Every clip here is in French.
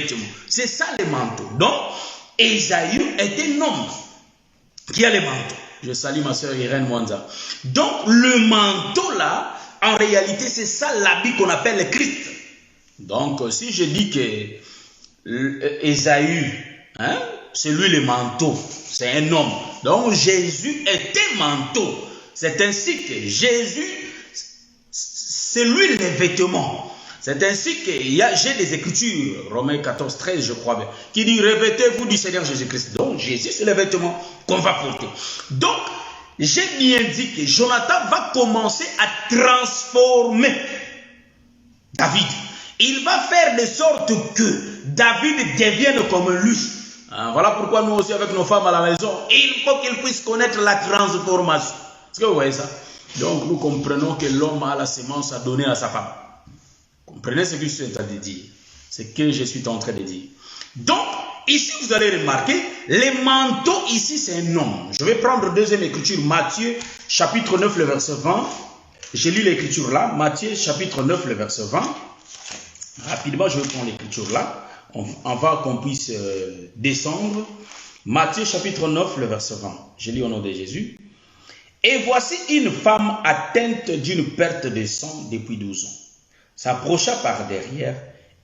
vêtements. C'est ça le manteau. Donc, Ésaü est un homme qui a le manteau. Je salue ma soeur Irène Mwanza. Donc, le manteau là, en réalité, c'est ça l'habit qu'on appelle le Christ. Donc, si je dis que Ésaü, hein, c'est lui le manteau, c'est un homme. Donc, Jésus est un manteau. C'est ainsi que Jésus, c'est lui les vêtements. C'est ainsi que j'ai des écritures, Romains 14, 13, je crois bien, qui dit revêtez-vous du Seigneur Jésus-Christ. Donc, Jésus, c'est les vêtements qu'on va porter. Donc, j'ai bien dit que Jonathan va commencer à transformer David. Il va faire de sorte que David devienne comme lui. Voilà pourquoi nous aussi, avec nos femmes à la maison, il faut qu'ils puissent connaître la transformation. Est-ce que vous voyez ça? Donc, nous comprenons que l'homme a la sémence à donner à sa femme. Comprenez ce que je suis en train de dire. Ce que je suis en train de dire. Donc, ici, vous allez remarquer, les manteaux, ici, c'est un homme. Je vais prendre deuxième écriture, Matthieu, chapitre 9, le verset 20. J'ai lu l'écriture là, Matthieu, chapitre 9, le verset 20. Rapidement, je vais prendre l'écriture là. On va qu'on puisse descendre. Matthieu, chapitre 9, le verset 20. Je lis au nom de Jésus. Et voici une femme atteinte d'une perte de sang depuis 12 ans. S'approcha par derrière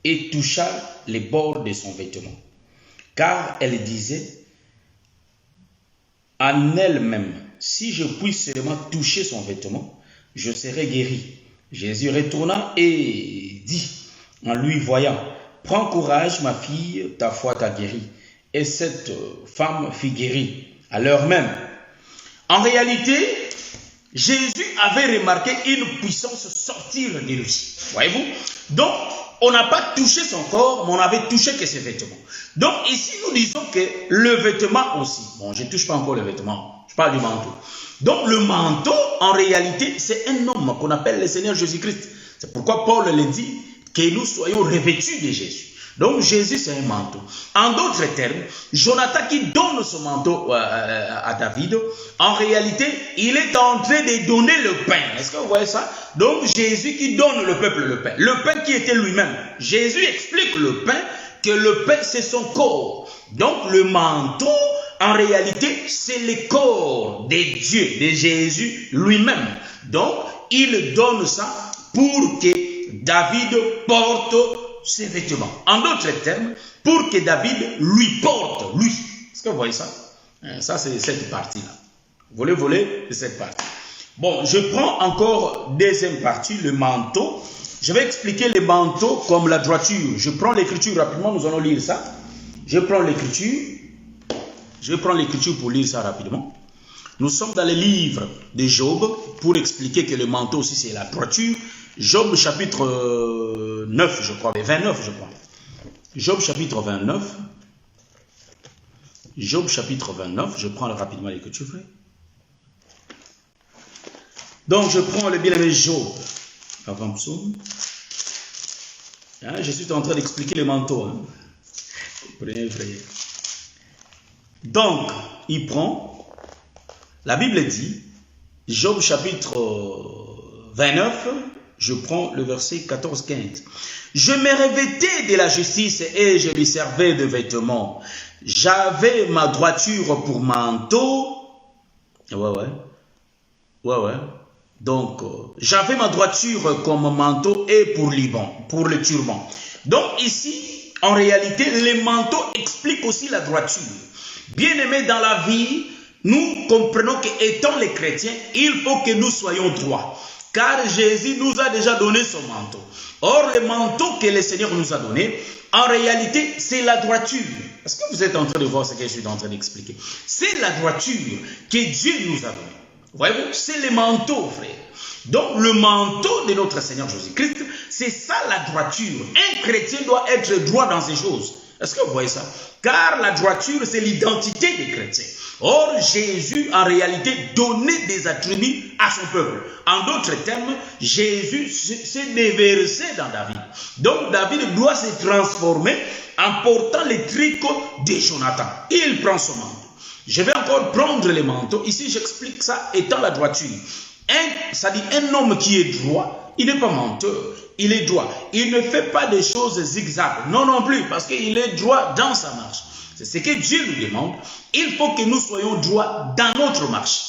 et toucha les bords de son vêtement. Car elle disait en elle-même, si je puis seulement toucher son vêtement, je serai guéri. Jésus retourna et dit en lui voyant, prends courage ma fille, ta foi t'a guéri. Et cette femme fut guérie à l'heure même. En réalité, Jésus avait remarqué une puissance sortir de lui. Voyez-vous? Donc, on n'a pas touché son corps, mais on avait touché que ses vêtements. Donc, ici, nous disons que le vêtement aussi. Bon, je ne touche pas encore le vêtement. Je parle du manteau. Donc, le manteau, en réalité, c'est un homme qu'on appelle le Seigneur Jésus-Christ. C'est pourquoi Paul le dit, que nous soyons revêtus de Jésus. Donc, Jésus, c'est un manteau. En d'autres termes, Jonathan qui donne son manteau à David, en réalité, il est en train de donner le pain. Est-ce que vous voyez ça? Donc, Jésus qui donne le peuple le pain. Le pain qui était lui-même. Jésus explique le pain, que le pain, c'est son corps. Donc, le manteau, en réalité, c'est le corps de Dieu, de Jésus lui-même. Donc, il donne ça pour que David porte ses vêtements. En d'autres termes, pour que David lui porte, lui. Est-ce que vous voyez ça? Ça, c'est cette partie-là. Volet de cette partie. Bon, je prends encore deuxième partie, le manteau. Je vais expliquer le manteau comme la droiture. Je prends l'écriture rapidement, nous allons lire ça. Je prends l'écriture. Je vais prendre l'écriture pour lire ça rapidement. Nous sommes dans le livre de Job pour expliquer que le manteau aussi c'est la droiture. Job chapitre 9, je crois, 29, je crois. Job chapitre 29. Job chapitre 29, je prends rapidement l'écriture. Donc je prends le bien-aimé Job. Avant psaume. Hein, je suis en train d'expliquer le manteau. Hein. Donc, il prend, la Bible dit, Job chapitre 29, je prends le verset 14-15. Je me revêtais de la justice et je lui servais de vêtements. J'avais ma droiture pour manteau. Ouais. Donc, j'avais ma droiture comme manteau et pour le turban. Donc ici, en réalité, le manteau explique aussi la droiture. Bien-aimés dans la vie, nous comprenons qu'étant les chrétiens, il faut que nous soyons droits. Car Jésus nous a déjà donné son manteau. Or, le manteau que le Seigneur nous a donné, en réalité, c'est la droiture. Est-ce que vous êtes en train de voir ce que je suis en train d'expliquer? C'est la droiture que Dieu nous a donnée. Voyez-vous, c'est le manteau, frère. Donc, le manteau de notre Seigneur Jésus-Christ, c'est ça la droiture. Un chrétien doit être droit dans ces choses. Est-ce que vous voyez ça? Car la droiture, c'est l'identité des chrétiens. Or, Jésus, en réalité, donnait des attributs à son peuple. En d'autres termes, Jésus s'est déversé dans David. Donc, David doit se transformer en portant les tricots de Jonathan. Il prend son manteau. Je vais encore prendre les manteaux. Ici, j'explique ça étant la droiture. Ça dit un homme qui est droit, il n'est pas menteur, il est droit. Il ne fait pas des choses zigzag, non plus, parce qu'il est droit dans sa marche. C'est ce que Dieu nous demande. Il faut que nous soyons droits dans notre marche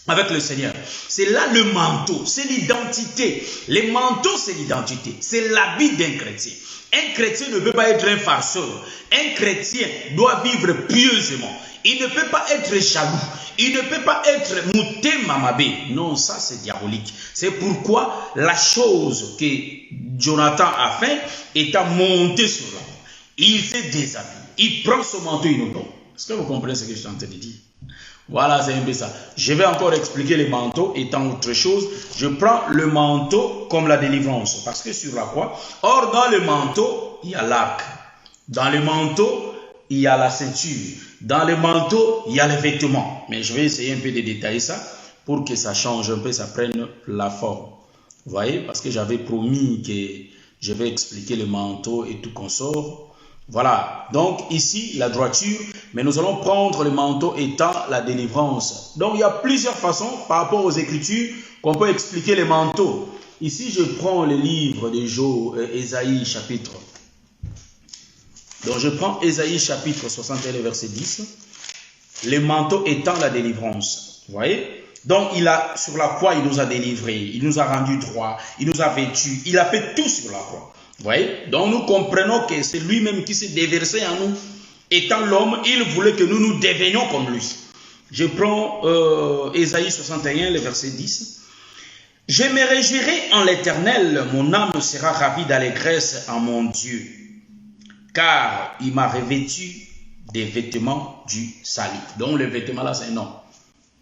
avec le Seigneur. C'est là le manteau, c'est l'identité. Le manteau, c'est l'identité, c'est l'habit d'un chrétien. Un chrétien ne peut pas être un farceur. Un chrétien doit vivre pieusement. Il ne peut pas être jaloux. Il ne peut pas être mouté mamabé. Non, ça c'est diabolique. C'est pourquoi la chose que Jonathan a fait est à monter sur l'homme. Il s'est déshabillé. Il prend son manteau, il nous donne. Est-ce que vous comprenez ce que je suis en train de dire? Voilà, c'est un peu ça. Je vais encore expliquer les manteaux étant autre chose. Je prends le manteau comme la délivrance. Parce que sur la croix, or dans le manteau, il y a l'arc. Dans le manteau, il y a la ceinture. Dans le manteau, il y a les vêtements. Mais je vais essayer un peu de détailler ça pour que ça change un peu, ça prenne la forme. Vous voyez, parce que j'avais promis que je vais expliquer le manteau et tout consort. Voilà, donc ici la droiture, mais nous allons prendre le manteau étant la délivrance. Donc il y a plusieurs façons par rapport aux Écritures qu'on peut expliquer les manteaux. Ici je prends le livre de Ésaïe chapitre. Donc je prends Ésaïe chapitre 61 verset 10. Le manteau étant la délivrance. Vous voyez? Donc sur la croix il nous a délivrés, il nous a rendus droits, il nous a vêtus, il a fait tout sur la croix. Vous voyez? Donc nous comprenons que c'est lui-même qui s'est déversé en nous. Étant l'homme, il voulait que nous nous devenions comme lui. Je prends Ésaïe 61, le verset 10. « Je me réjouirai en l'Éternel, mon âme sera ravie d'allégresse en mon Dieu, car il m'a revêtu des vêtements du salut. » Donc le vêtement là, c'est un homme.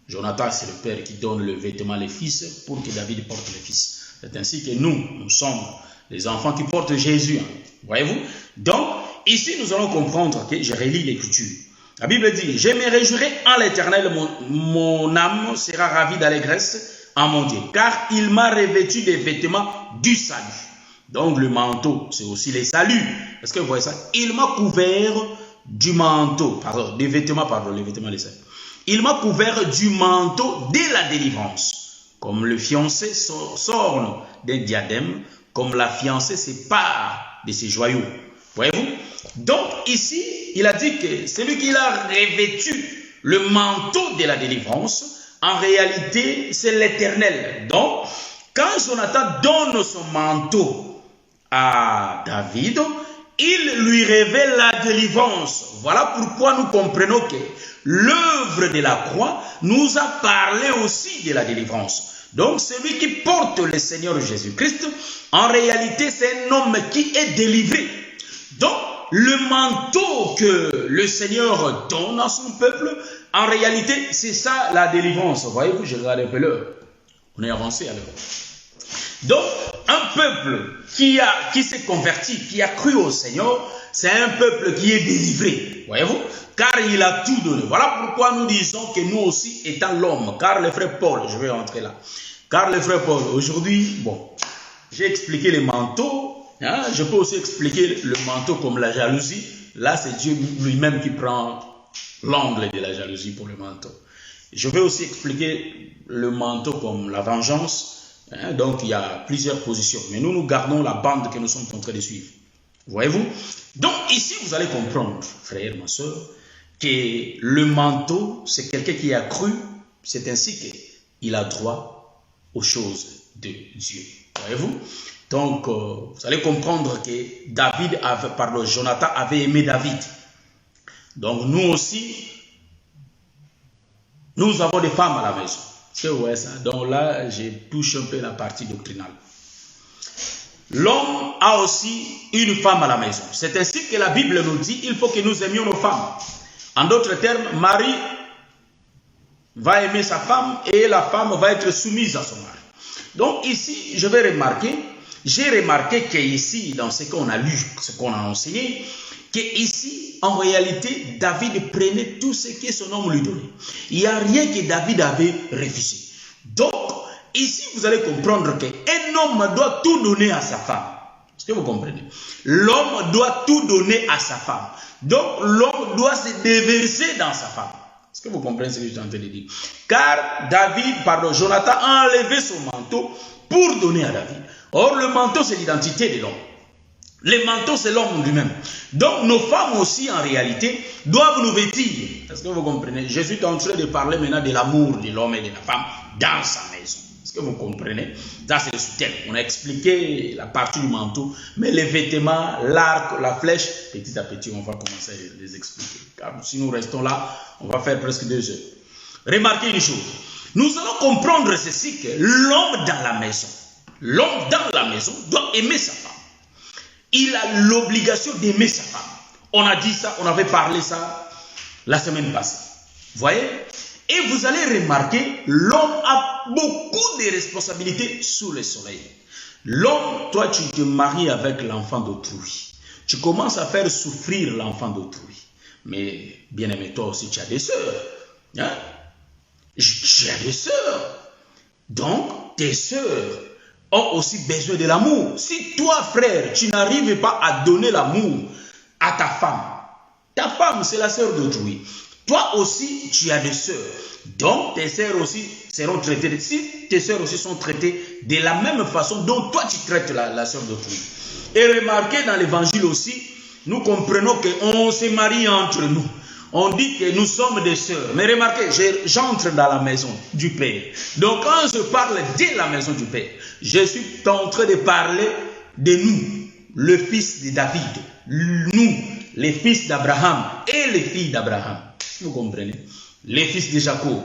Jonathan, c'est le père qui donne le vêtement les fils pour que David porte les fils. C'est ainsi que nous sommes les enfants qui portent Jésus. Voyez-vous? Donc, ici, nous allons comprendre que je relis l'Écriture. La Bible dit, « Je me réjouirai en l'Éternel, mon âme sera ravie d'allégresse en mon Dieu, car il m'a revêtu des vêtements du salut. » Donc, le manteau, c'est aussi les saluts. Est-ce que vous voyez ça? Il m'a couvert du manteau, des vêtements, les vêtements des saluts. Il m'a couvert du manteau de la délivrance, comme le fiancé s'orne d'un diadème, comme la fiancée sépare de ses joyaux. Voyez-vous? Donc ici, il a dit que celui qui a revêtu le manteau de la délivrance, en réalité, c'est l'Éternel. Donc, quand Jonathan donne son manteau à David, il lui révèle la délivrance. Voilà pourquoi nous comprenons que l'œuvre de la croix nous a parlé aussi de la délivrance. Donc, celui qui porte le Seigneur Jésus-Christ, en réalité, c'est un homme qui est délivré. Donc, le manteau que le Seigneur donne à son peuple, en réalité, c'est ça la délivrance. Voyez-vous, je regarde un peu l'heure. On est avancé alors. Donc, un peuple qui s'est converti, qui a cru au Seigneur, c'est un peuple qui est délivré. Voyez-vous? Car il a tout donné. Voilà pourquoi nous disons que nous aussi, étant l'homme, car le frère Paul, je vais entrer là. Car le frère Paul, aujourd'hui, bon, j'ai expliqué les manteaux. Hein, je peux aussi expliquer le manteau comme la jalousie. Là, c'est Dieu lui-même qui prend l'angle de la jalousie pour le manteau. Je vais aussi expliquer le manteau comme la vengeance. Hein, donc, il y a plusieurs positions. Mais nous gardons la bande que nous sommes en train de suivre. Voyez-vous? Donc, ici, vous allez comprendre, frère, ma soeur, que le manteau, c'est quelqu'un qui a cru. C'est ainsi qu'il a droit aux choses de Dieu. Voyez-vous? Donc, vous allez comprendre que Jonathan avait aimé David. Donc, nous aussi, nous avons des femmes à la maison. C'est vrai ça. Donc là, je touche un peu la partie doctrinale. L'homme a aussi une femme à la maison. C'est ainsi que la Bible nous dit il faut que nous aimions nos femmes. En d'autres termes, Marie va aimer sa femme et la femme va être soumise à son mari. Donc ici, j'ai remarqué qu'ici, dans ce qu'on a lu, ce qu'on a enseigné, qu'ici, en réalité, David prenait tout ce que son homme lui donnait. Il n'y a rien que David avait refusé. Donc, ici, vous allez comprendre qu'un homme doit tout donner à sa femme. Est-ce que vous comprenez? L'homme doit tout donner à sa femme. Donc, l'homme doit se déverser dans sa femme. Est-ce que vous comprenez ce que je suis en train de dire? Car Jonathan a enlevé son manteau pour donner à David. Or, le manteau, c'est l'identité de l'homme. Le manteau, c'est l'homme lui-même. Donc, nos femmes aussi, en réalité, doivent nous vêtir. Est-ce que vous comprenez? Je suis en train de parler maintenant de l'amour de l'homme et de la femme dans sa maison. Est-ce que vous comprenez? Ça, c'est le sous-thème. On a expliqué la partie du manteau, mais les vêtements, l'arc, la flèche, petit à petit, on va commencer à les expliquer. Car si nous restons là, on va faire presque 2 heures. Remarquez une chose. Nous allons comprendre ceci, que l'homme dans la maison, doit aimer sa femme. Il a l'obligation d'aimer sa femme. On a dit ça, on avait parlé ça la semaine passée. Voyez? Et vous allez remarquer, l'homme a beaucoup de responsabilités sous le soleil. L'homme, toi, tu te maries avec l'enfant d'autrui. Tu commences à faire souffrir l'enfant d'autrui. Mais, bien aimé, toi aussi, tu as des sœurs. Hein? Tu as des sœurs. Donc, tes sœurs ont aussi besoin de l'amour. Si toi, frère, tu n'arrives pas à donner l'amour à ta femme, c'est la sœur d'autrui. Toi aussi, tu as des sœurs. Donc, tes sœurs aussi seront traitées. Si tes sœurs aussi sont traitées de la même façon dont toi, tu traites la sœur d'autrui. Et remarquez dans l'évangile aussi, nous comprenons qu'on se marie entre nous. On dit que nous sommes des sœurs. Mais remarquez, j'entre dans la maison du Père. Donc, quand je parle de la maison du Père, je suis en train de parler de nous, le fils de David. Nous, les fils d'Abraham et les filles d'Abraham. Vous comprenez? Les fils de Jacob.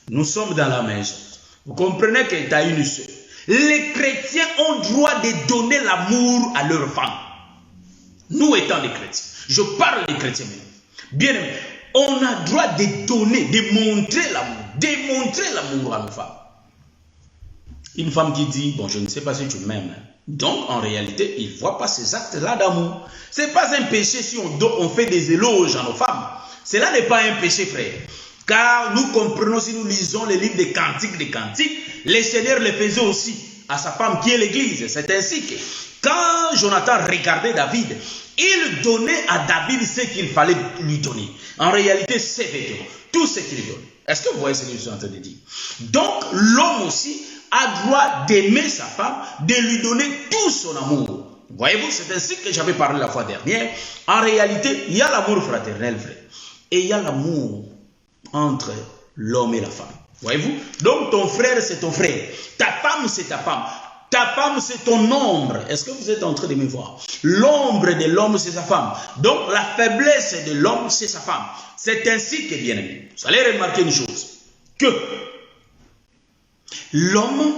Nous sommes dans la maison. Vous comprenez que tu as une sœur. Les chrétiens ont droit de donner l'amour à leurs femmes. Nous étant des chrétiens. Je parle des chrétiens maintenant. Bien aimé, on a droit de donner, de montrer l'amour à nos femmes. Une femme qui dit, bon, je ne sais pas si tu m'aimes. Donc, en réalité, il ne voit pas ces actes-là d'amour. Ce n'est pas un péché si on fait des éloges à nos femmes. Cela n'est pas un péché, frère. Car nous comprenons, si nous lisons les livres des cantiques, le Seigneur le faisait aussi à sa femme qui est l'Église. C'est ainsi que quand Jonathan regardait David, il donnait à David ce qu'il fallait lui donner. En réalité, ses vêtements, tout ce qu'il donne. Est-ce que vous voyez ce que je suis en train de dire? Donc, l'homme aussi a droit d'aimer sa femme, de lui donner tout son amour. Voyez-vous, c'est ainsi que j'avais parlé la fois dernière. En réalité, il y a l'amour fraternel, frère. Et il y a l'amour entre l'homme et la femme. Voyez-vous? Donc, ton frère, c'est ton frère. Ta femme, c'est ta femme. Ta femme, c'est ton ombre. Est-ce que vous êtes en train de me voir? L'ombre de l'homme, c'est sa femme. Donc, la faiblesse de l'homme, c'est sa femme. C'est ainsi que, bien aimé, vous allez remarquer une chose. Que l'homme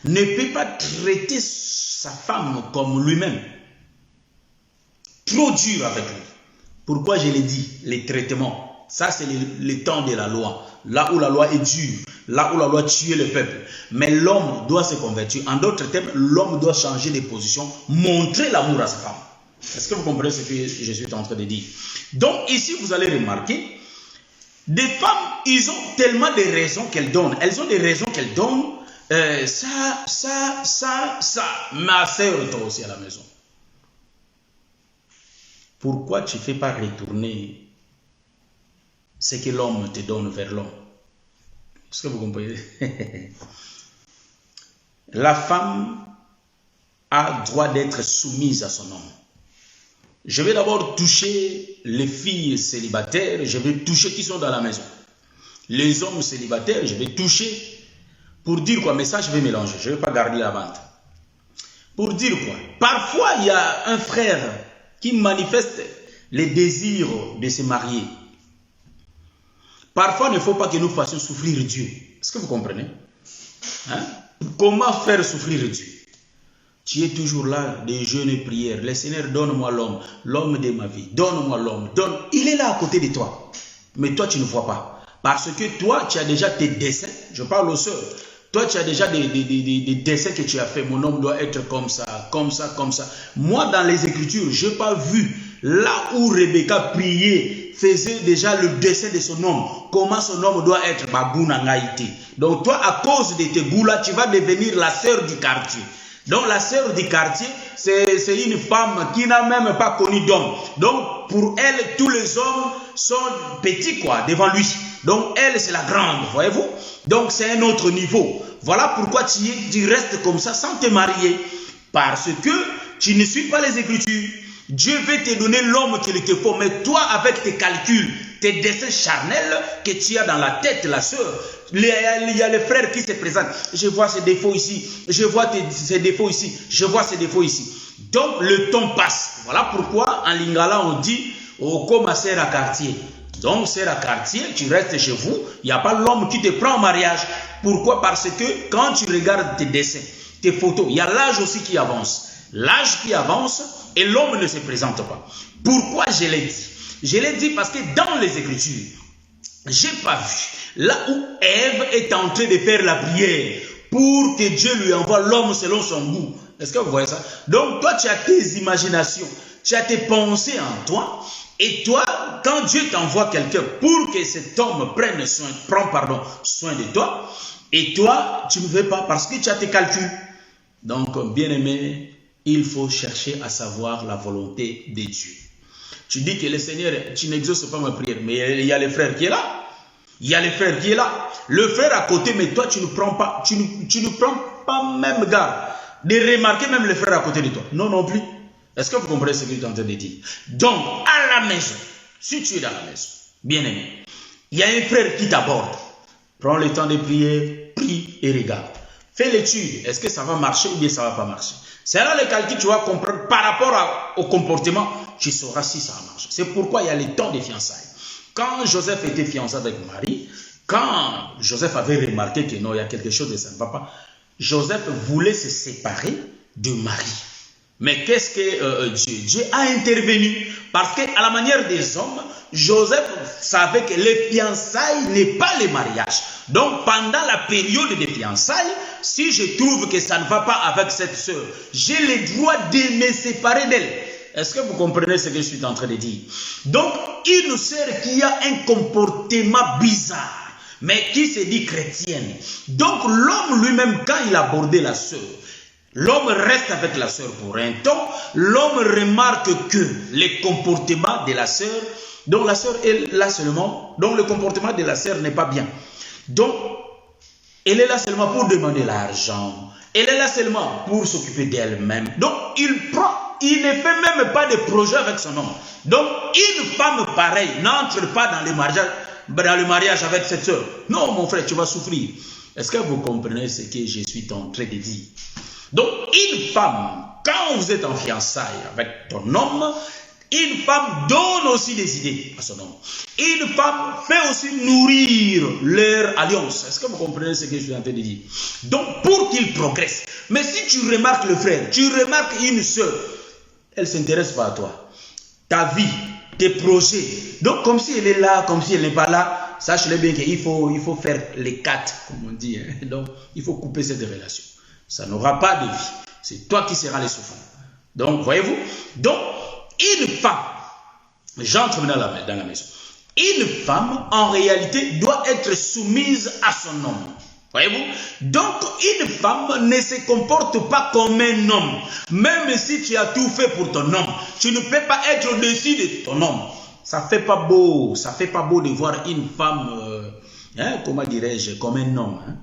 ne peut pas traiter sa femme comme lui-même. Trop dur avec lui. Pourquoi je l'ai dit? Les traitements. Ça, c'est le temps de la loi. Là où la loi est dure. Là où la loi tue le peuple. Mais l'homme doit se convertir. En d'autres termes, l'homme doit changer de position. Montrer l'amour à sa femme. Est-ce que vous comprenez ce que je suis en train de dire? Donc, ici, vous allez remarquer, des femmes, ils ont tellement de raisons qu'elles donnent. Elles ont des raisons qu'elles donnent. Ça. Ma sœur, toi aussi à la maison. Pourquoi tu ne fais pas retourner ce que l'homme te donne vers l'homme? Est-ce que vous comprenez? La femme a droit d'être soumise à son homme. Je vais d'abord toucher les filles célibataires, je vais toucher qui sont dans la maison. Les hommes célibataires, je vais toucher pour dire quoi? Mais ça, je vais mélanger, je ne vais pas garder la vente. Pour dire quoi? Parfois, il y a un frère qui manifeste les désirs de se marier. Parfois, il ne faut pas que nous fassions souffrir Dieu. Est-ce que vous comprenez? Hein? Comment faire souffrir Dieu? Tu es toujours là, des jeûnes et prières. Le Seigneur, donne-moi l'homme, l'homme de ma vie. Donne-moi l'homme, donne. Il est là à côté de toi. Mais toi, tu ne vois pas. Parce que toi, tu as déjà tes dessins. Je parle aux sœurs. Toi, tu as déjà des dessins que tu as fait. Mon homme doit être comme ça, comme ça, comme ça. Moi, dans les Écritures, je n'ai pas vu là où Rebecca priait, faisait déjà le dessin de son homme. Comment son homme doit être. Donc toi, à cause de tes goûts là, tu vas devenir la sœur du quartier. Donc la sœur du quartier, c'est une femme qui n'a même pas connu d'homme. Donc pour elle, tous les hommes sont petits quoi, devant lui. Donc elle, c'est la grande, voyez-vous. Donc c'est un autre niveau. Voilà pourquoi tu restes comme ça sans te marier. Parce que tu ne suis pas les Écritures. Dieu veut te donner l'homme qu'il te faut. Mais toi, avec tes calculs, tes dessins charnels que tu as dans la tête, la sœur, il y a les frères qui se présentent. Je vois ces défauts ici. Je vois ces défauts ici. Je vois ces défauts ici. Donc, le temps passe. Voilà pourquoi, en lingala, on dit « Oko ma sœur à quartier ». Donc, sœur à quartier, tu restes chez vous. Il n'y a pas l'homme qui te prend en mariage. Pourquoi? Parce que quand tu regardes tes dessins, tes photos, il y a l'âge aussi qui avance. L'âge qui avance et l'homme ne se présente pas. Pourquoi je l'ai dit? Je l'ai dit parce que dans les Écritures, j'ai pas vu là où Ève est en train de faire la prière pour que Dieu lui envoie l'homme selon son goût. Est-ce que vous voyez ça? Donc toi, tu as tes imaginations, tu as tes pensées en toi. Et toi, quand Dieu t'envoie quelqu'un pour que cet homme prenne soin de toi, et toi, tu ne veux pas parce que tu as tes calculs. Donc, bien-aimé, il faut chercher à savoir la volonté de Dieu. Tu dis que le Seigneur, tu n'exauces pas ma prière, mais il y a le frère qui est là. Il y a le frère qui est là. Le frère à côté, mais toi, tu ne prends pas même garde de remarquer même le frère à côté de toi. Non, non plus. Est-ce que vous comprenez ce que je suis en train de dire? Donc, à la maison, si tu es dans la maison, bien-aimé, il y a un frère qui t'aborde. Prends le temps de prier, prie et regarde. Fais l'étude. Est-ce que ça va marcher ou bien ça ne va pas marcher? C'est là le calcul que tu vas comprendre par rapport au comportement. Tu sauras si ça marche. C'est pourquoi il y a les temps de fiançailles. Quand Joseph était fiancé avec Marie, quand Joseph avait remarqué que non, il y a quelque chose de ça ne va pas, Joseph voulait se séparer de Marie. Mais qu'est-ce que Dieu a intervenu? Parce qu'à la manière des hommes, Joseph savait que les fiançailles n'est pas le mariage. Donc pendant la période des fiançailles, si je trouve que ça ne va pas avec cette sœur, j'ai le droit de me séparer d'elle. Est-ce que vous comprenez ce que je suis en train de dire? Donc une sœur qui a un comportement bizarre, mais qui se dit chrétienne. Donc l'homme lui-même, quand il abordait la sœur, l'homme reste avec la sœur pour un temps. L'homme remarque que le comportement de la sœur, donc la sœur est là seulement, donc le comportement de la sœur n'est pas bien. Donc, elle est là seulement pour demander l'argent. Elle est là seulement pour s'occuper d'elle-même. Donc, il ne fait même pas de projet avec son homme. Donc, une femme pareille n'entre pas dans le mariage avec cette sœur. Non, mon frère, tu vas souffrir. Est-ce que vous comprenez ce que je suis en train de dire? Donc, une femme, quand vous êtes en fiançailles avec ton homme, une femme donne aussi des idées à son homme. Une femme fait aussi nourrir leur alliance. Est-ce que vous comprenez ce que je suis en train de dire? Donc, pour qu'il progresse. Mais si tu remarques le frère, tu remarques une soeur, elle ne s'intéresse pas à toi. Ta vie, tes projets. Donc, comme si elle est là, comme si elle n'est pas là, sache-le bien qu'il faut faire les quatre, comme on dit. Hein. Donc, il faut couper cette relation. Ça n'aura pas de vie. C'est toi qui seras les souffrants. Donc, voyez-vous? Donc, une femme, j'entre dans la maison. Une femme, en réalité, doit être soumise à son homme. Voyez-vous? Donc, une femme ne se comporte pas comme un homme. Même si tu as tout fait pour ton homme, tu ne peux pas être au-dessus de ton homme. Ça ne fait pas beau. Ça ne fait pas beau de voir une femme, comment dirais-je, comme un homme. Hein?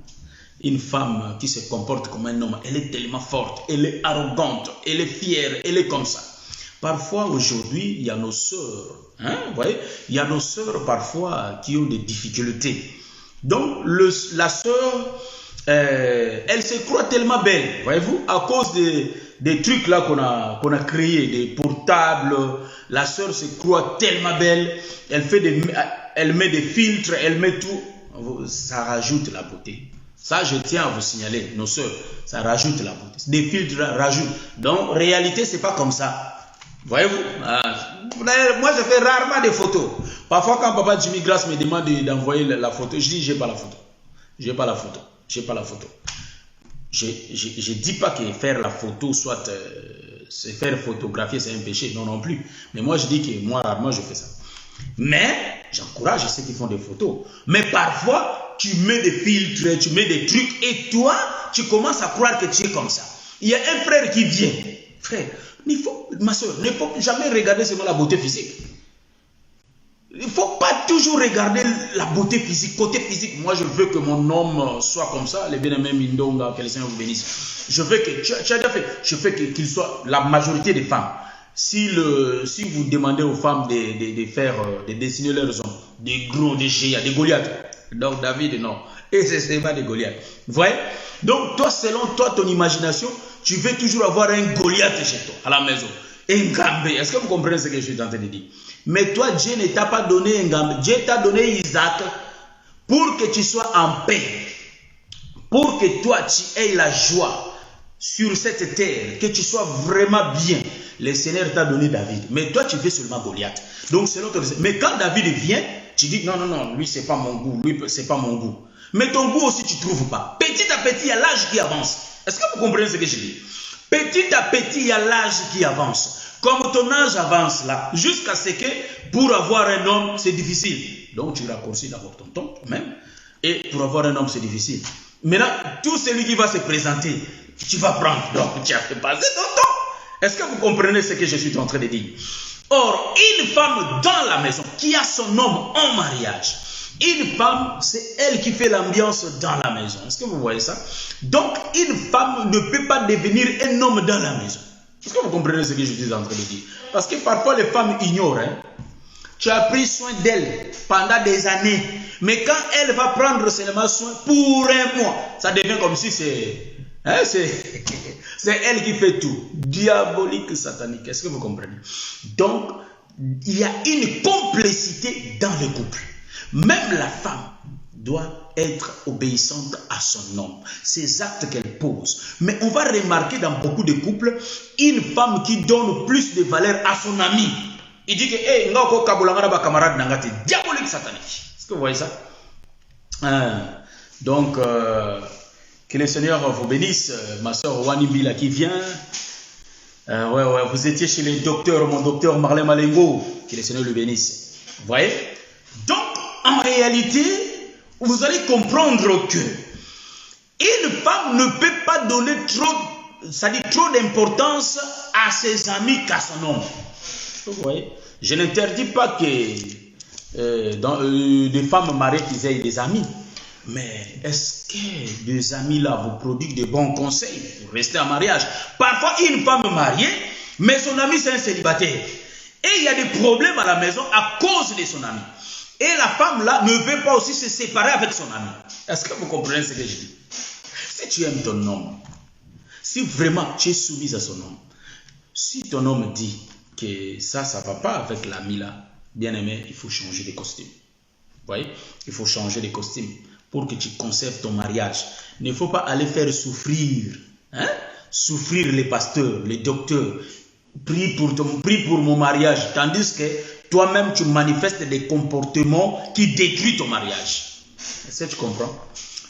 Une femme qui se comporte comme un homme, elle est tellement forte, elle est arrogante, elle est fière, elle est comme ça. Parfois, aujourd'hui, il y a nos sœurs, hein, vous voyez, il y a nos sœurs parfois qui ont des difficultés. Donc, la sœur, elle se croit tellement belle, voyez-vous, à cause des trucs là qu'on a créés, des portables. La sœur se croit tellement belle, elle met des filtres, elle met tout, ça rajoute la beauté. Ça, je tiens à vous signaler, nos sœurs, ça rajoute la beauté. Des filtres rajoutent. Donc, en réalité, ce n'est pas comme ça. Voyez-vous? Moi, je fais rarement des photos. Parfois, quand Papa Jimmy Grace me demande d'envoyer la photo, je dis, je n'ai pas la photo. Je n'ai pas la photo. Je n'ai pas la photo. Je ne dis pas que faire la photo, soit se faire photographier, c'est un péché. Non, non plus. Mais moi, je dis que moi, rarement, je fais ça. Mais, j'encourage ceux qui font des photos. Mais parfois, tu mets des filtres, tu mets des trucs, et toi, tu commences à croire que tu es comme ça. Il y a un frère qui vient. Frère, ma soeur, ne faut jamais regarder seulement la beauté physique. Il ne faut pas toujours regarder la beauté physique. Côté physique, moi je veux que mon homme soit comme ça. Les bien-aimés Mindonga, que le Seigneur vous bénisse. Je veux que, tu as déjà fait, je veux qu'il soit la majorité des femmes. Si vous demandez aux femmes de dessiner leurs hommes, des gros, des géants, des Goliaths. Donc David, non. Et c'est pas des Goliaths. Vous voyez? Donc toi, selon toi, ton imagination, tu veux toujours avoir un Goliath chez toi, à la maison. Un Gambé. Est-ce que vous comprenez ce que je suis en train de dire? Mais toi, Dieu ne t'a pas donné un Gambé. Dieu t'a donné Isaac pour que tu sois en paix. Pour que toi, tu aies la joie sur cette terre, que tu sois vraiment bien. Le Seigneur t'a donné David. Mais toi, tu veux seulement Goliath. Donc, selon ton... Mais quand David vient, tu dis non, non, non, lui, c'est pas mon goût. Lui, c'est pas mon goût. Mais ton goût aussi, tu ne trouves pas. Petit à petit, il y a l'âge qui avance. Est-ce que vous comprenez ce que je dis? Petit à petit, il y a l'âge qui avance. Comme ton âge avance là, jusqu'à ce que pour avoir un homme, c'est difficile. Donc, tu raccourcis d'abord ton temps, toi-même. Et pour avoir un homme, c'est difficile. Maintenant, tout celui qui va se présenter, tu vas prendre. Donc, tu as fait passer ton temps. Est-ce que vous comprenez ce que je suis en train de dire? Or, une femme dans la maison qui a son homme en mariage, une femme, c'est elle qui fait l'ambiance dans la maison. Est-ce que vous voyez ça? Donc, une femme ne peut pas devenir un homme dans la maison. Est-ce que vous comprenez ce que je suis en train de dire? Parce que parfois, les femmes ignorent. Hein? Tu as pris soin d'elle pendant des années. Mais quand elle va prendre seulement soin pour un mois, ça devient comme si c'est... Hein, c'est elle qui fait tout. Diabolique, satanique. Est-ce que vous comprenez? Donc, il y a une complicité dans le couple. Même la femme doit être obéissante à son homme. Ces actes qu'elle pose. Mais on va remarquer dans beaucoup de couples, une femme qui donne plus de valeur à son ami. Il dit que, hey, camarade nangati, diabolique, satanique. Est-ce que vous voyez ça? Donc, que le Seigneur vous bénisse. Ma soeur Wani Bila qui vient. Vous étiez chez les docteurs, mon docteur Marlène Malengo. Que le Seigneur le bénisse. Vous voyez? Donc, en réalité, vous allez comprendre que une femme ne peut pas donner trop d'importance à ses amis qu'à son homme. Vous voyez? Je n'interdis pas que des femmes mariées qui aient des amis. Mais est-ce que des amis là vous prodiguent de bons conseils pour rester en mariage? Parfois, une femme mariée, mais son ami c'est un célibataire. Et il y a des problèmes à la maison à cause de son ami. Et la femme là ne veut pas aussi se séparer avec son ami. Est-ce que vous comprenez ce que je dis? Si tu aimes ton homme, si vraiment tu es soumise à son homme, si ton homme dit que ça ne va pas avec l'ami là, bien aimé, il faut changer de costume. Vous voyez? Il faut changer de costume pour que tu conserves ton mariage. Il ne faut pas aller faire souffrir. Hein? Souffrir les pasteurs, les docteurs. Prie pour mon mariage. Tandis que toi-même, tu manifestes des comportements qui détruisent ton mariage. Est-ce que tu comprends?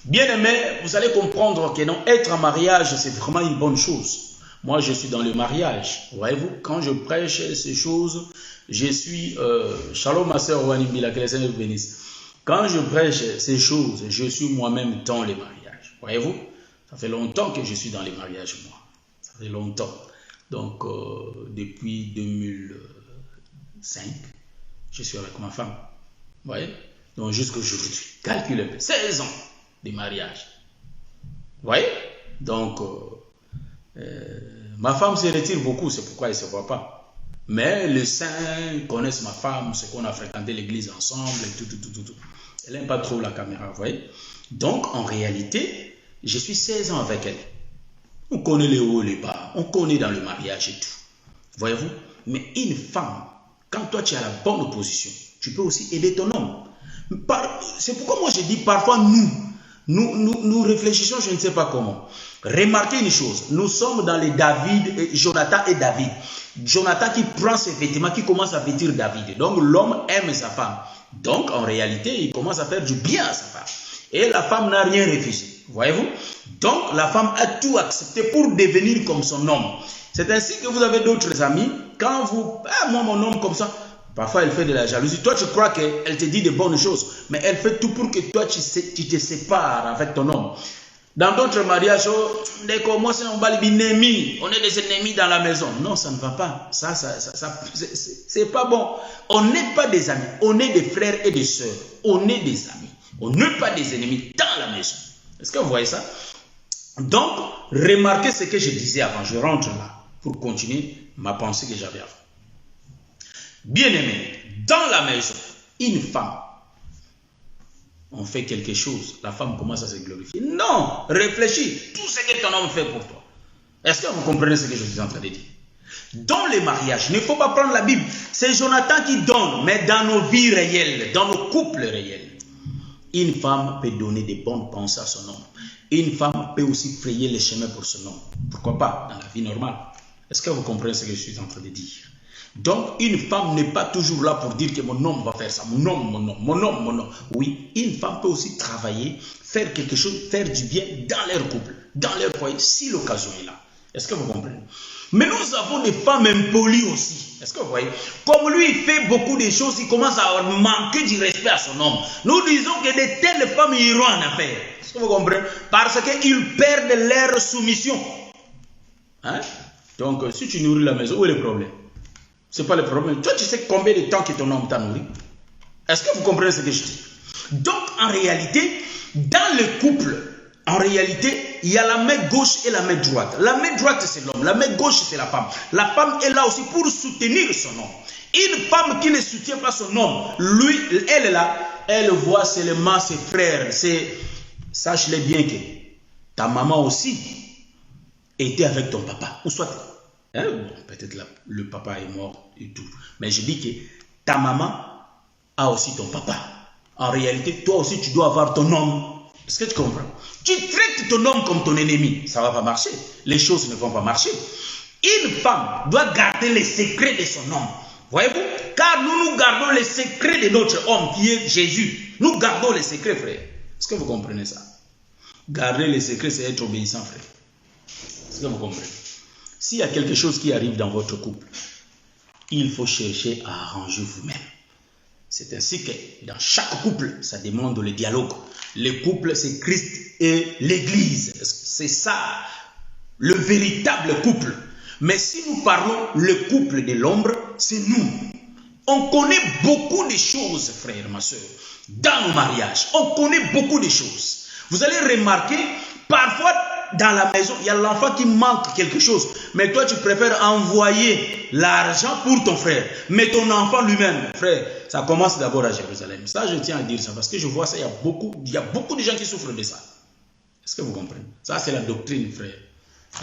Bien aimé, vous allez comprendre que non, être en mariage, c'est vraiment une bonne chose. Moi, je suis dans le mariage. Voyez-vous, quand je prêche ces choses, je suis... Shalom, ma soeur Wanimila, que les Seigneur vous bénisse. Quand je prêche ces choses, je suis moi-même dans les mariages. Voyez-vous, ça fait longtemps que je suis dans les mariages, moi. Ça fait longtemps. Donc, depuis 2005, je suis avec ma femme. Vous voyez? Donc, jusqu'à aujourd'hui, calculez un peu. 16 ans de mariage. Vous voyez? Donc, ma femme se retire beaucoup, c'est pourquoi elle ne se voit pas. Mais les saints connaissent ma femme, c'est qu'on a fréquenté l'église ensemble, et tout. Elle n'aime pas trop la caméra, vous voyez? Donc, en réalité, je suis 16 ans avec elle. On connaît les hauts et les bas, on connaît dans le mariage et tout. Voyez-vous? Mais une femme, quand toi tu as la bonne position, tu peux aussi aider ton homme. C'est pourquoi moi je dis parfois nous réfléchissons, je ne sais pas comment. Remarquez une chose, nous sommes dans les Jonathan et David. Jonathan qui prend ses vêtements, qui commence à vêtir David. Donc l'homme aime sa femme. Donc en réalité, il commence à faire du bien à sa femme. Et la femme n'a rien refusé. Voyez-vous? Donc la femme a tout accepté pour devenir comme son homme. C'est ainsi que vous avez d'autres amis. Quand vous... Ah, moi mon homme comme ça. Parfois elle fait de la jalousie. Toi tu crois qu'elle te dit de bonnes choses. Mais elle fait tout pour que toi tu te sépares avec ton homme. Dans d'autres mariages, on est des ennemis dans la maison. Non, ça ne va pas. C'est pas bon. On n'est pas des amis. On est des frères et des sœurs. On est des amis. On n'est pas des ennemis dans la maison. Est-ce que vous voyez ça? Donc, remarquez ce que je disais avant. Je rentre là pour continuer ma pensée que j'avais avant. Bien-aimé, dans la maison, une femme, on fait quelque chose, la femme commence à se glorifier. Non, réfléchis, tout ce que ton homme fait pour toi. Est-ce que vous comprenez ce que je suis en train de dire? Dans les mariages, il ne faut pas prendre la Bible. C'est Jonathan qui donne, mais dans nos vies réelles, dans nos couples réels. Une femme peut donner des bonnes pensées à son homme. Une femme peut aussi frayer les chemins pour son homme. Pourquoi pas dans la vie normale? Est-ce que vous comprenez ce que je suis en train de dire? Donc, une femme n'est pas toujours là pour dire que mon homme va faire ça. Mon homme. Oui, une femme peut aussi travailler, faire quelque chose, faire du bien dans leur couple, dans leur foyer, si l'occasion est là. Est-ce que vous comprenez? Mais nous avons des femmes impolies aussi. Est-ce que vous voyez? Comme lui, il fait beaucoup de choses, il commence à manquer du respect à son homme. Nous disons que de telles femmes iront en affaire. Est-ce que vous comprenez? Parce qu'ils perdent leur soumission. Hein? Donc, si tu nourris la maison, où est le problème? Ce n'est pas le problème. Toi, tu sais combien de temps que ton homme t'a nourri? Est-ce que vous comprenez ce que je dis? Donc, en réalité, dans le couple, en réalité, il y a la main gauche et la main droite. La main droite, c'est l'homme. La main gauche, c'est la femme. La femme est là aussi pour soutenir son homme. Une femme qui ne soutient pas son homme, lui, elle est là, elle voit seulement ses frères. Sache-le bien que ta maman aussi était avec ton papa. Ou soit, hein, peut-être le papa est mort et tout. Mais je dis que ta maman a aussi ton papa. En réalité, toi aussi, tu dois avoir ton homme. Est-ce que tu comprends? Tu traites ton homme comme ton ennemi. Ça ne va pas marcher. Les choses ne vont pas marcher. Une femme doit garder les secrets de son homme. Voyez-vous? Car nous gardons les secrets de notre homme qui est Jésus. Nous gardons les secrets, frère. Est-ce que vous comprenez ça? Garder les secrets, c'est être obéissant, frère. Est-ce que vous comprenez? S'il y a quelque chose qui arrive dans votre couple, il faut chercher à arranger vous-même. C'est ainsi que dans chaque couple, ça demande le dialogue. Le couple, c'est Christ et l'Église. C'est ça, le véritable couple. Mais si nous parlons le couple de l'ombre, c'est nous. On connaît beaucoup de choses, frère, ma soeur, dans nos mariages. On connaît beaucoup de choses. Vous allez remarquer, parfois, dans la maison, il y a l'enfant qui manque quelque chose. Mais toi, tu préfères envoyer l'argent pour ton frère. Mais ton enfant lui-même, frère, ça commence d'abord à Jérusalem. Ça, je tiens à dire ça parce que je vois ça, il y a beaucoup de gens qui souffrent de ça. Est-ce que vous comprenez? Ça, c'est la doctrine, frère.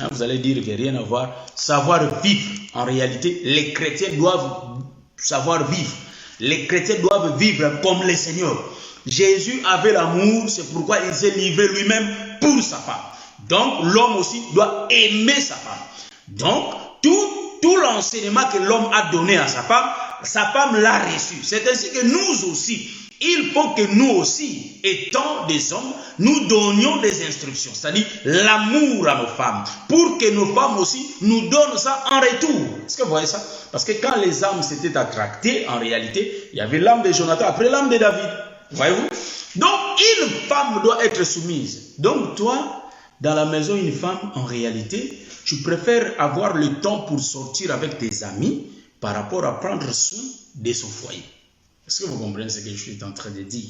Hein, vous allez dire qu'il n'y a rien à voir. Savoir vivre. En réalité, les chrétiens doivent savoir vivre. Les chrétiens doivent vivre comme le Seigneur. Jésus avait l'amour, c'est pourquoi il s'est livré lui-même pour sa femme. Donc, l'homme aussi doit aimer sa femme. Donc, tout l'enseignement que l'homme a donné à sa femme l'a reçu. C'est ainsi que nous aussi, il faut que nous aussi, étant des hommes, nous donnions des instructions, c'est-à-dire l'amour à nos femmes, pour que nos femmes aussi nous donnent ça en retour. Est-ce que vous voyez ça? Parce que quand les âmes s'étaient attractées, en réalité, il y avait l'âme de Jonathan, après l'âme de David. Voyez-vous? Donc, une femme doit être soumise. Donc, toi, dans la maison, une femme, en réalité, tu préfères avoir le temps pour sortir avec tes amis par rapport à prendre soin de son foyer. Est-ce que vous comprenez ce que je suis en train de dire?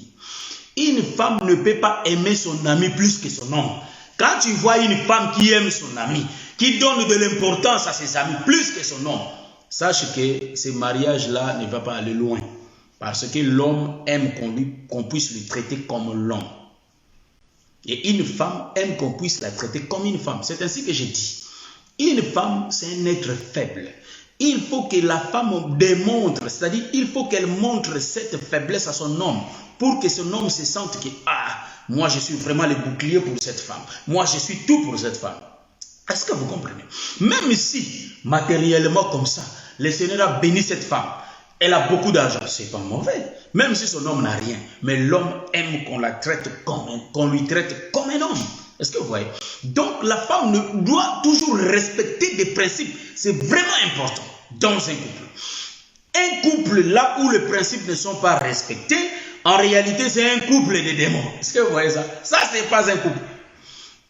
Une femme ne peut pas aimer son ami plus que son homme. Quand tu vois une femme qui aime son ami, qui donne de l'importance à ses amis plus que son homme, sache que ce mariage-là ne va pas aller loin. Parce que l'homme aime qu'on puisse le traiter comme l'homme. Et une femme aime qu'on puisse la traiter comme une femme. C'est ainsi que je dis. Une femme, c'est un être faible. Il faut que la femme démontre, c'est-à-dire il faut qu'elle montre cette faiblesse à son homme pour que son homme se sente que, moi je suis vraiment le bouclier pour cette femme. Moi je suis tout pour cette femme. Est-ce que vous comprenez? Même si, matériellement comme ça, le Seigneur a béni cette femme. Elle a beaucoup d'argent, c'est pas mauvais. Même si son homme n'a rien. Mais l'homme aime qu'on lui traite comme un homme. Est-ce que vous voyez? Donc la femme doit toujours respecter des principes. C'est vraiment important dans un couple. Un couple là où les principes ne sont pas respectés, en réalité c'est un couple de démons. Est-ce que vous voyez ça? Ça c'est pas un couple.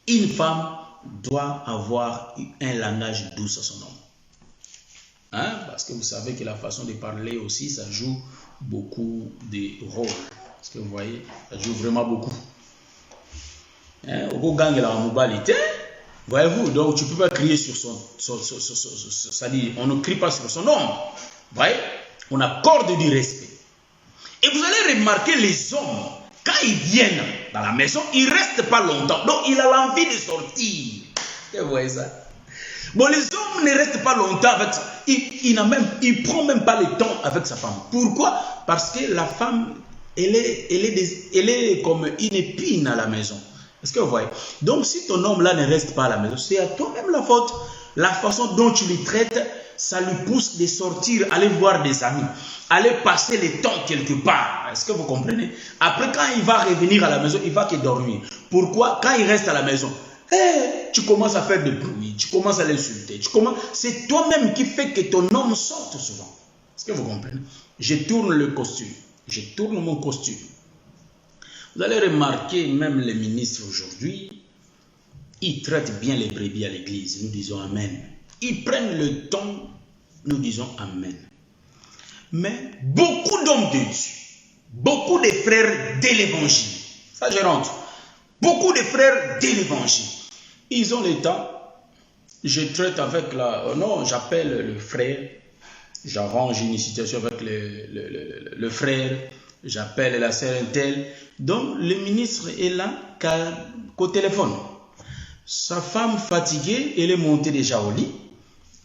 Une femme doit avoir un langage doux à son homme. Hein? Parce que vous savez que la façon de parler aussi, ça joue beaucoup de rôles. Parce que vous voyez, ça joue vraiment beaucoup. Hein? Au gang la mobilité, voyez-vous, donc tu ne peux pas crier sur ça dit, on ne crie pas sur son homme. Vous voyez, on accorde du respect. Et vous allez remarquer les hommes, quand ils viennent dans la maison, ils ne restent pas longtemps. Donc il a l'envie de sortir. Vous voyez ça? Bon, les hommes ne restent pas longtemps avec ça. Il ne prend même pas le temps avec sa femme. Pourquoi? Parce que la femme, elle est comme une épine à la maison. Est-ce que vous voyez? Donc si ton homme là ne reste pas à la maison, c'est à toi-même la faute. La façon dont tu les traites, ça lui pousse de sortir, aller voir des amis, aller passer le temps quelque part. Est-ce que vous comprenez? Après, quand il va revenir à la maison, il va que dormir. Pourquoi? Quand il reste à la maison, tu commences à faire des bruits, tu commences à l'insulter. C'est toi-même qui fait que ton homme sorte souvent. Est-ce que vous comprenez? Je tourne le costume. Je tourne mon costume. Vous allez remarquer, même les ministres aujourd'hui, ils traitent bien les brebis à l'église. Nous disons Amen. Ils prennent le temps, nous disons Amen. Mais beaucoup d'hommes de Dieu, beaucoup de frères de l'évangile, ça je rentre, beaucoup de frères de l'évangile, ils ont le temps, je traite avec non, j'appelle le frère, j'arrange une situation avec le frère, j'appelle la sœur Intel. Donc le ministre est là qu'au téléphone. Sa femme fatiguée, elle est montée déjà au lit.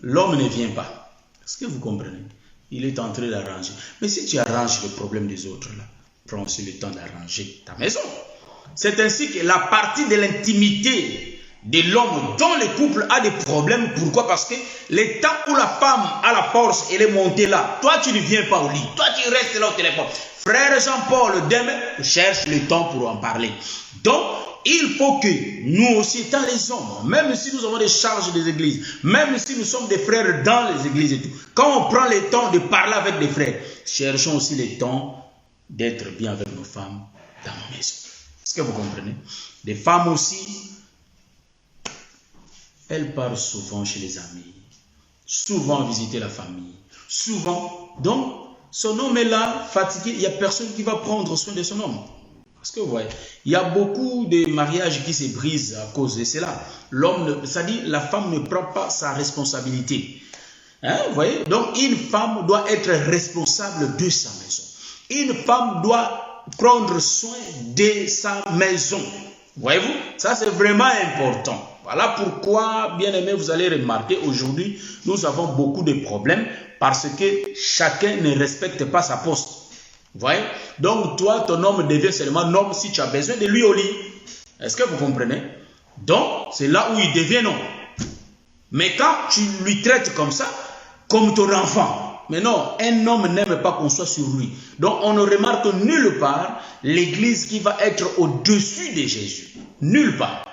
L'homme ne vient pas. Est-ce que vous comprenez? Il est en train d'arranger. Mais si tu arranges le problème des autres, là, prends aussi le temps d'arranger ta maison. C'est ainsi que la partie de l'intimité de l'homme dans le couple a des problèmes. Pourquoi? Parce que le temps où la femme a la force, elle est montée là. Toi, tu ne viens pas au lit. Toi, tu restes là au téléphone. Frère Jean-Paul, demain, cherche le temps pour en parler. Donc, il faut que nous aussi, étant les hommes, même si nous avons des charges des églises, même si nous sommes des frères dans les églises et tout, quand on prend le temps de parler avec des frères, cherchons aussi le temps d'être bien avec nos femmes dans nos maisons. Est-ce que vous comprenez? Les femmes aussi, elles partent souvent chez les amis, souvent visiter la famille, souvent. Donc, son homme est là, fatigué, il n'y a personne qui va prendre soin de son homme. Parce que vous voyez, il y a beaucoup de mariages qui se brisent à cause de cela. L'homme, c'est-à-dire la femme ne prend pas sa responsabilité. Hein, vous voyez? Donc une femme doit être responsable de sa maison. Une femme doit prendre soin de sa maison. Voyez-vous? Ça c'est vraiment important. Voilà pourquoi, bien aimé, vous allez remarquer aujourd'hui, nous avons beaucoup de problèmes parce que chacun ne respecte pas sa poste. Vous voyez? Donc, toi, ton homme devient seulement un homme si tu as besoin de lui au lit. Est-ce que vous comprenez? Donc, c'est là où il devient homme. Mais quand tu lui traites comme ça, comme ton enfant, mais non, un homme n'aime pas qu'on soit sur lui. Donc, on ne remarque nulle part l'église qui va être au-dessus de Jésus. Nulle part.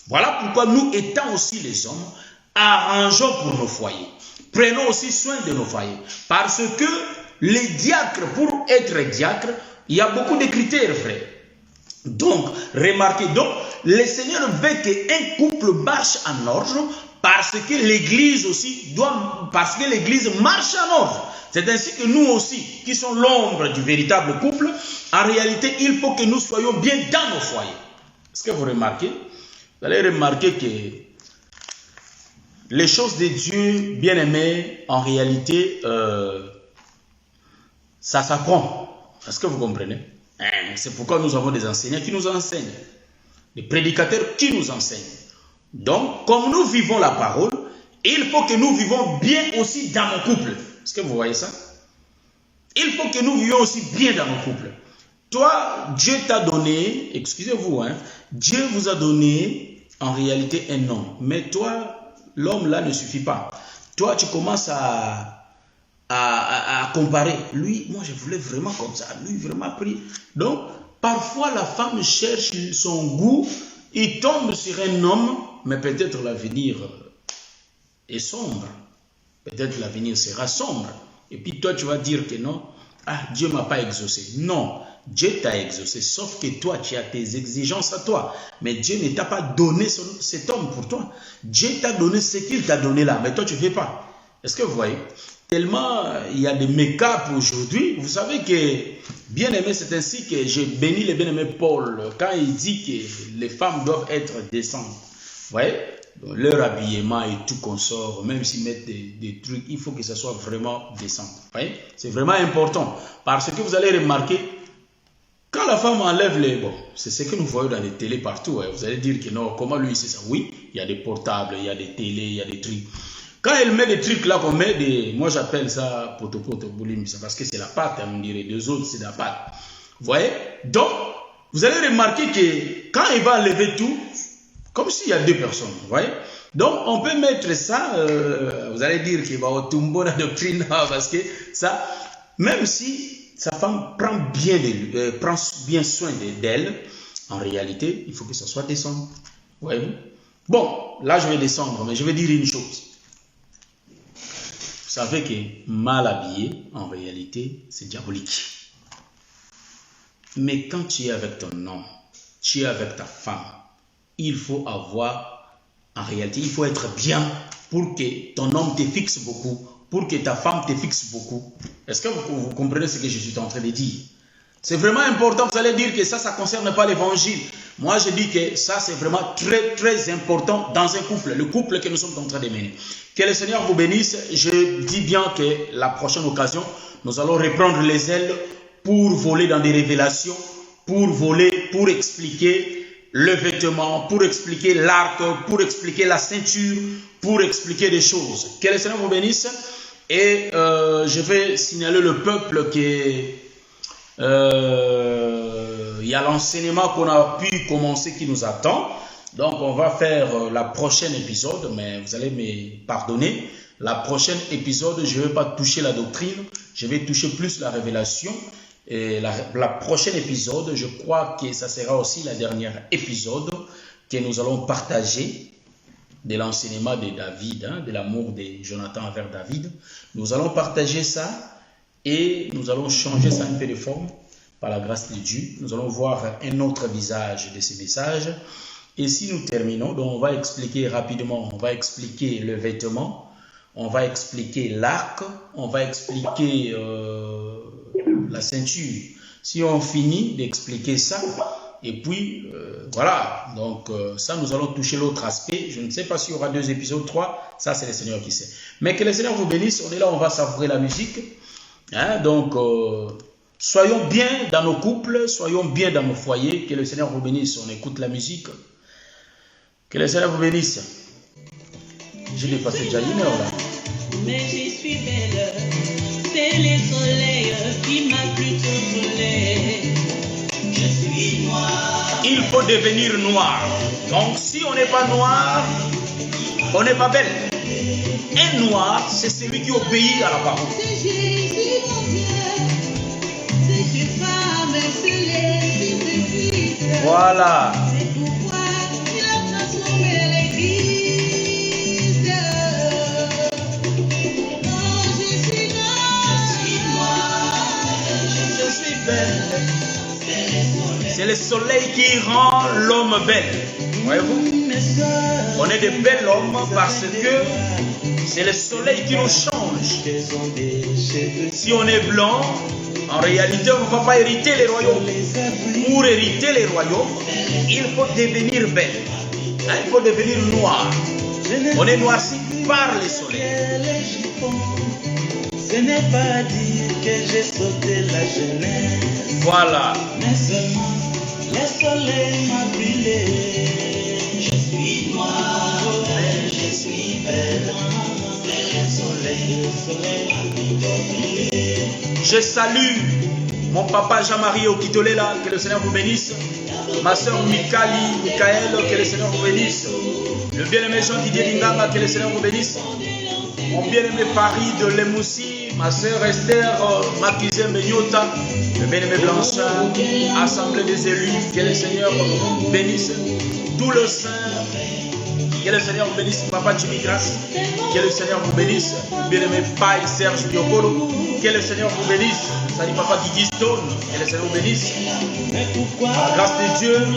Voilà pourquoi nous, étant aussi les hommes, arrangeons pour nos foyers. Prenons aussi soin de nos foyers. Parce que les diacres, pour être diacre, il y a beaucoup de critères, frère. Donc, remarquez, donc, le Seigneur veut qu'un couple marche en ordre parce que l'Église aussi parce que l'Église marche en ordre. C'est ainsi que nous aussi, qui sommes l'ombre du véritable couple, en réalité, il faut que nous soyons bien dans nos foyers. Est-ce que vous remarquez? Vous allez remarquer que les choses de Dieu, bien aimées, en réalité, ça s'apprend. Est-ce que vous comprenez? C'est pourquoi nous avons des enseignants qui nous enseignent. Des prédicateurs qui nous enseignent. Donc, comme nous vivons la parole, il faut que nous vivons bien aussi dans nos couples. Est-ce que vous voyez ça? Il faut que nous vivions aussi bien dans nos couples. Toi, Dieu t'a donné, excusez-vous, hein, Dieu vous a donné en réalité un homme. Mais toi, l'homme là ne suffit pas. Toi, tu commences à comparer. Lui, moi, je voulais vraiment comme ça. Lui, vraiment pris. Donc, parfois, la femme cherche son goût. Il tombe sur un homme, mais peut-être l'avenir est sombre. Peut-être l'avenir sera sombre. Et puis toi, tu vas dire que non. Ah, Dieu ne m'a pas exaucé. Non. Dieu t'a exaucé, sauf que toi, tu as tes exigences à toi. Mais Dieu ne t'a pas donné cet homme pour toi. Dieu t'a donné ce qu'il t'a donné là, mais toi, tu ne fais pas. Est-ce que vous voyez? Tellement il y a des make-up aujourd'hui. Vous savez que, bien aimé, c'est ainsi que j'ai béni le bien-aimé Paul quand il dit que les femmes doivent être décentes. Vous voyez? Donc, leur habillement et tout consort, même s'ils mettent des trucs, il faut que ça soit vraiment décent. Vous voyez? C'est vraiment important. Parce que vous allez remarquer, quand la femme enlève les... Bon, c'est ce que nous voyons dans les télés partout. Hein. Vous allez dire que non, comment lui c'est ça? Oui, il y a des portables, il y a des télés, il y a des trucs. Quand elle met des trucs là, qu'on met des... Moi j'appelle ça potopoto boulim, parce que c'est la pâte, on dirait. Deux autres, c'est la pâte. Vous voyez? Donc, vous allez remarquer que quand il va enlever tout, comme s'il y a deux personnes, vous voyez? Donc, on peut mettre ça, vous allez dire qu'il va au tombeau la doctrine, parce que ça, même si sa femme prend bien soin d'elle, en réalité, il faut que ça soit descendre. Voyez-vous? Bon, là je vais descendre, mais je vais dire une chose. Vous savez que mal habillé, en réalité, c'est diabolique. Mais quand tu es avec ton homme, tu es avec ta femme, il faut avoir, en réalité, il faut être bien pour que ton homme te fixe beaucoup, pour que ta femme te fixe beaucoup. Est-ce que vous comprenez ce que je suis en train de dire? C'est vraiment important. Vous allez dire que ça ne concerne pas l'évangile. Moi, je dis que ça, c'est vraiment très, très important dans un couple, le couple que nous sommes en train de mener. Que le Seigneur vous bénisse. Je dis bien que la prochaine occasion, nous allons reprendre les ailes pour voler dans des révélations, pour voler, pour expliquer le vêtement, pour expliquer l'arc, pour expliquer la ceinture, pour expliquer des choses. Que le Seigneur vous bénisse. Et je vais signaler le peuple qu'il y a l'enseignement qu'on a pu commencer qui nous attend. Donc on va faire la prochaine épisode, mais vous allez me pardonner. La prochaine épisode, je ne vais pas toucher la doctrine, je vais toucher plus la révélation. Et la prochaine épisode, je crois que ça sera aussi la dernière épisode que nous allons partager de l'enseignement de David, hein, de l'amour de Jonathan envers David. Nous allons partager ça et nous allons changer ça un peu de forme par la grâce de Dieu. Nous allons voir un autre visage de ces messages. Et si nous terminons, donc on va expliquer rapidement, on va expliquer le vêtement, on va expliquer l'arc, on va expliquer la ceinture. Si on finit d'expliquer ça, et puis, voilà, donc ça, nous allons toucher l'autre aspect. Je ne sais pas s'il y aura 2 épisodes, 3, ça c'est le Seigneur qui sait. Mais que le Seigneur vous bénisse, on est là, on va savourer la musique. Hein, donc, soyons bien dans nos couples, soyons bien dans nos foyers, que le Seigneur vous bénisse, on écoute la musique. Que le Seigneur vous bénisse. J'ai dépassé déjà 1 heure là. Mais j'y suis belle, c'est le soleil qui m'a plutôt brûlé. Je suis noire. Il faut devenir noir. Donc si on n'est pas noir, on n'est pas belle. Un noir, c'est celui qui obéit à la parole. C'est Jésus mon Dieu, c'est que femme, c'est l'Esprit de Christ. Voilà. C'est pourquoi il a transformé l'Église. Oh, je suis noire, je suis belle. C'est le soleil qui rend l'homme belle. Voyez-vous? On est de bels hommes parce que c'est le soleil qui nous change. Si on est blanc, en réalité, on ne va pas hériter les royaumes. Pour hériter les royaumes, il faut devenir belle. Il faut devenir noir. On est noirci par le soleil. Ce n'est pas dire que j'ai sauté la jeunesse. Voilà. Mais seulement le soleil m'a brûlé. Je suis noire, je suis belle. C'est le soleil m'a brûlé. Je salue mon papa Jean-Marie Okitolela, que le Seigneur vous bénisse. Ma soeur Michael, que le Seigneur vous bénisse. Le bien-aimé Jean-Didier Linganga, que le Seigneur vous bénisse. Mon bien-aimé Paris de Lemoussi, ma soeur Esther Makizé Menyota, le bien-aimé Blanchard, Assemblée des élus, que le Seigneur bénisse. Tout le saint Que le Seigneur vous bénisse, Papa Jimmy Grace. Que le Seigneur vous bénisse, bien-aimé Paille Serge Biokolo. Que le Seigneur vous bénisse. Salut Papa Guigui Stone. Que le Seigneur vous bénisse. Par la grâce de Dieu.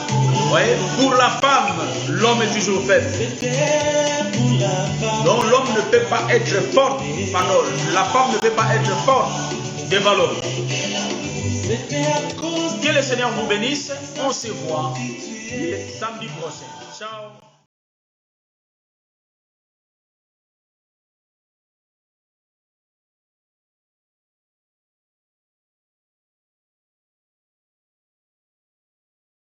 Vous voyez, pour la femme, l'homme est toujours faible. Donc l'homme ne peut pas être fort. Pardon, la femme ne peut pas être forte devant l'homme. Que le Seigneur vous bénisse. On se voit le samedi prochain. Ciao.